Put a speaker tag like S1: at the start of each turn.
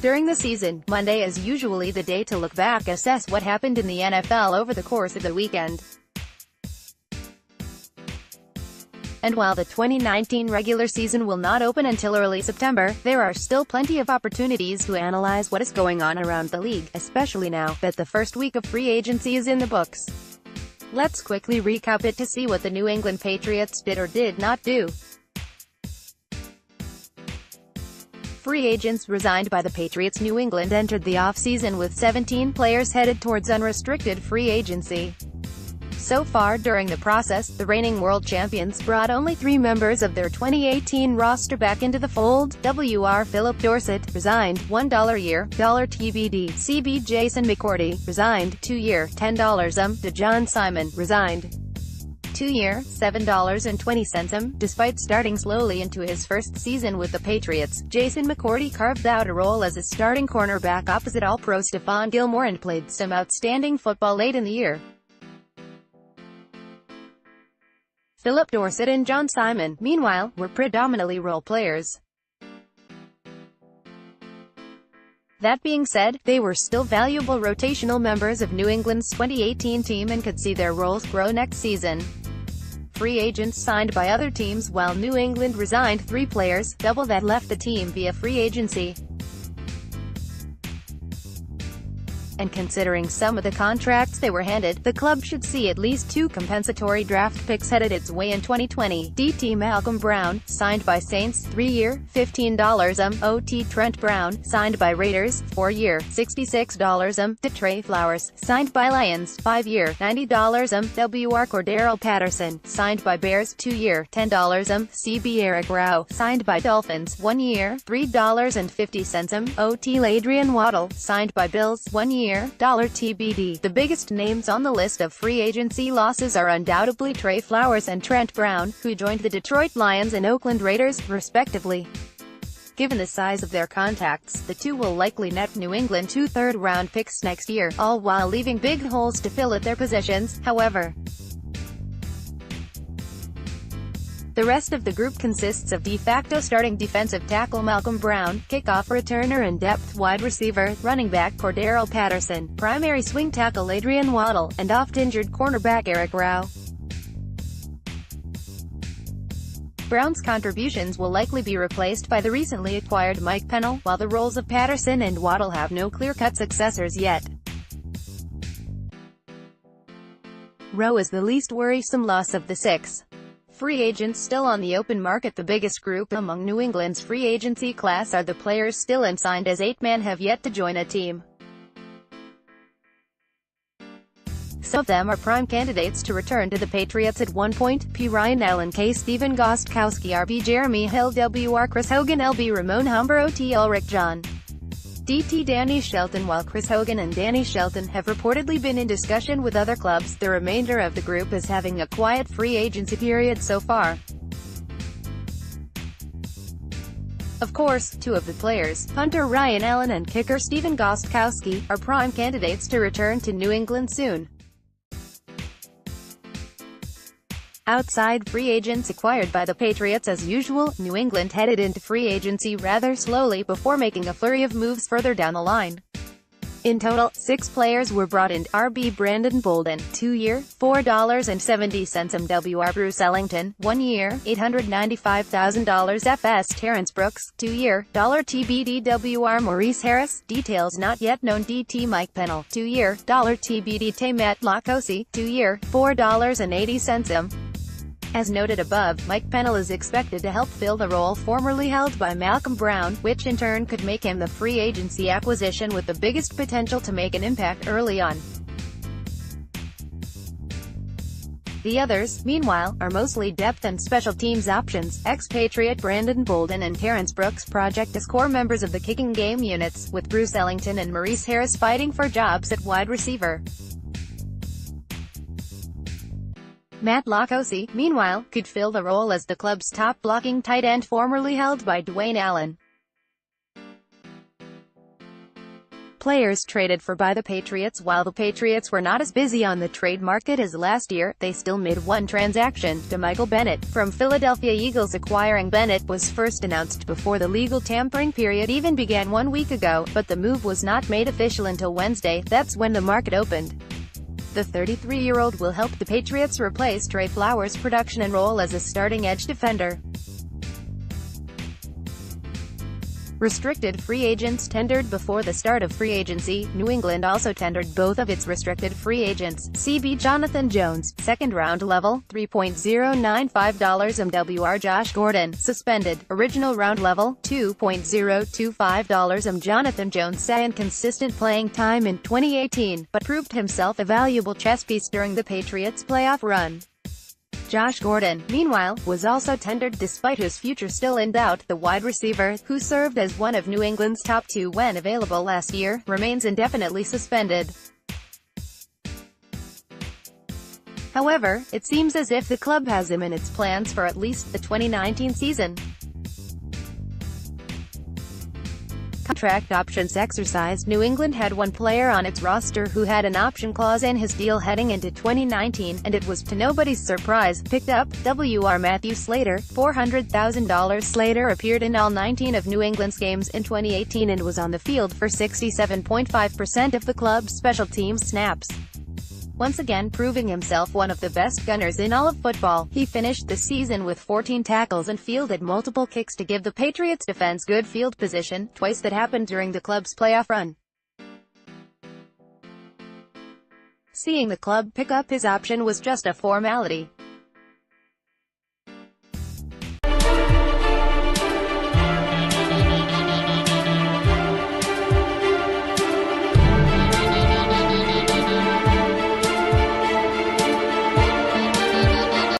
S1: During the season, Monday is usually the day to look back, assess what happened in the NFL over the course of the weekend. And while the 2019 regular season will not open until early September, there are still plenty of opportunities to analyze what is going on around the league, especially now that the first week of free agency is in the books. Let's quickly recap it to see what the New England Patriots did or did not do. Free agents resigned by the Patriots New England entered the offseason with 17 players headed towards unrestricted free agency. So far during the process, the reigning world champions brought only 3 members of their 2018 roster back into the fold. Wr. Philip Dorsett, resigned, $1 a year, $TBD. CB Jason McCourty, resigned, 2-year, $10 DeJohn Simon, resigned, 2-year, $7.20 Despite starting slowly into his first season with the Patriots, Jason McCourty carved out a role as a starting cornerback opposite All-Pro Stephon Gilmore and played some outstanding football late in the year. Philip Dorsett and John Simon, meanwhile, were predominantly role players. That being said, they were still valuable rotational members of New England's 2018 team and could see their roles grow next season. Free agents signed by other teams while New England resigned 3 players, double that left the team via free agency. And considering some of the contracts they were handed, the club should see at least 2 compensatory draft picks headed its way in 2020. DT Malcolm Brown, signed by Saints, 3-year, $15 OT Trent Brown, signed by Raiders, 4-year, $66 Trey Flowers, signed by Lions, 5-year, $90 Wr. Cordero Patterson, signed by Bears, 2-year, $10 CB Eric Rowe, signed by Dolphins, 1-year, $3.50 OT Ladrian Waddle, signed by Bills, 1-year, $TBD. The biggest names on the list of free agency losses are undoubtedly Trey Flowers and Trent Brown, who joined the Detroit Lions and Oakland Raiders, respectively. Given the size of their contacts, the two will likely net New England 2 third-round picks next year, all while leaving big holes to fill at their positions, however. The rest of the group consists of de facto starting defensive tackle Malcolm Brown, kickoff returner and depth wide receiver, running back Cordero Patterson, primary swing tackle Adrian Waddle, and oft-injured cornerback Eric Rowe. Brown's contributions will likely be replaced by the recently acquired Mike Pennell, while the roles of Patterson and Waddle have no clear-cut successors yet. Rowe is the least worrisome loss of the 6 free agents still on the open market. The biggest group among New England's free agency class are the players still unsigned, as 8 men have yet to join a team. Some of them are prime candidates to return to the Patriots at one point: P. Ryan Allen, K. Stephen Gostkowski, RB Jeremy Hill, Wr. Chris Hogan, LB Ramon Humber, OT Ulrich John, DT Danny Shelton. While Chris Hogan and Danny Shelton have reportedly been in discussion with other clubs, the remainder of the group is having a quiet free agency period so far. Of course, 2 of the players, punter Ryan Allen and kicker Stephen Gostkowski, are prime candidates to return to New England soon. Outside free agents acquired by the Patriots. As usual, New England headed into free agency rather slowly before making a flurry of moves further down the line. In total, 6 players were brought in: RB Brandon Bolden, 2-year, $4.70 Wr. Bruce Ellington, 1-year, $895,000 FS Terrence Brooks, 2-year, $TBD Wr. Maurice Harris, details not yet known DT Mike Pennell, 2-year, $TBD Matt Lacosi, 2-year, $4.80 As noted above, Mike Pennell is expected to help fill the role formerly held by Malcolm Brown, which in turn could make him the free agency acquisition with the biggest potential to make an impact early on. The others, meanwhile, are mostly depth and special teams options. Ex-Patriot Brandon Bolden and Terrence Brooks project as core members of the kicking game units, with Bruce Ellington and Maurice Harris fighting for jobs at wide receiver. Matt Lacosi, meanwhile, could fill the role as the club's top blocking tight end, formerly held by Dwayne Allen. players traded for by the Patriots. While the Patriots were not as busy on the trade market as last year, they still made one transaction, DeMichael Bennett, from Philadelphia Eagles. Acquiring Bennett was first announced before the legal tampering period even began 1 week ago, but the move was not made official until Wednesday. That's when the market opened. The 33-year-old will help the Patriots replace Trey Flowers' production and role as a starting edge defender. Restricted free agents tendered before the start of free agency. New England also tendered both of its restricted free agents. CB Jonathan Jones, second-round level, $3.095 MWR. Josh Gordon, suspended, original round level, $2.025 Jonathan Jones saw inconsistent playing time in 2018, but proved himself a valuable chess piece during the Patriots' playoff run. Josh Gordon, meanwhile, was also tendered despite his future still in doubt. The wide receiver, who served as one of New England's top two when available last year, remains indefinitely suspended. However, it seems as if the club has him in its plans for at least the 2019 season. Contract options exercised. New England had one player on its roster who had an option clause in his deal heading into 2019, and it was, to nobody's surprise, picked up. Wr. Matthew Slater, $400,000. Slater appeared in all 19 of New England's games in 2018 and was on the field for 67.5% of the club's special teams snaps. Once again proving himself one of the best gunners in all of football, he finished the season with 14 tackles and fielded multiple kicks to give the Patriots defense good field position, twice that happened during the club's playoff run. Seeing the club pick up his option was just a formality.